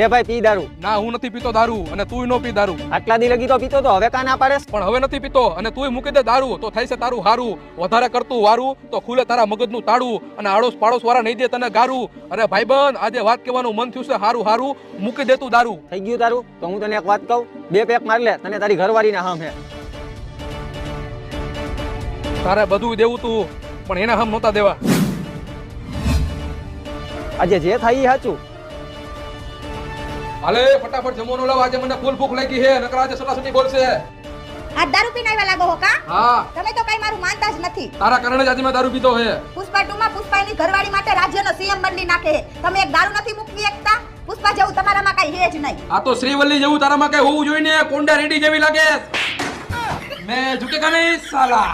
લે ભાઈ પી દારૂ. ના હું નથી પીતો દારૂ અને તુંય નો પી દારૂ. આટલા દી લગી તો પીતો તો હવે કા ના પાડેસ? પણ હવે નથી પીતો અને તુંય મૂકી દે દારૂ તો થાય છે તારું હારું. વધારે કરતું વારું તો ખુલે તારા મગજનું તાળું અને આડોશ પાડોશ વાળા નહીં દે તને ગારું. અરે ભાઈબંધ આજે વાત કહેવાનું મન થયું છે હારું હારું મૂકી દે તું દારૂ. થઈ ગયું તારું? તો હું તને એક વાત કહું, 2 પેક માર લે, તને તારી ઘરવાળી ના હમ હે. તારે બધું દેવું તું પણ એના હમ નહોતા દેવા. આજે જે થાય એ સાચું. હાલે ફટાફટ જમવાનો લાવ, આજે મને ફૂલ ભૂખ લાગી છે નકર આજે સટાસટી બોલશે. આ દારૂ પીને આવ્યા લાગો હો કા? હા તમે તો કઈ મારું માનતા જ નથી. તારા કારણે જ આજે મેં દારૂ પીધો છે. પુષ્પા 2 માં પુષ્પાની ઘરવાળી માટે રાજ્યનો સીએમ બદલી નાખે. તમે એક દારૂ નથી મૂકવી એકતા? પુષ્પા જેવું તમારામાં કઈ હે જ નહીં. આ તો શ્રીવલ્લી જેવું તારામાં કઈ હોવું જોઈએ ને. કોંડા રેડી જેવી લાગે. મેં ઝુકેગા નહીં સાલા.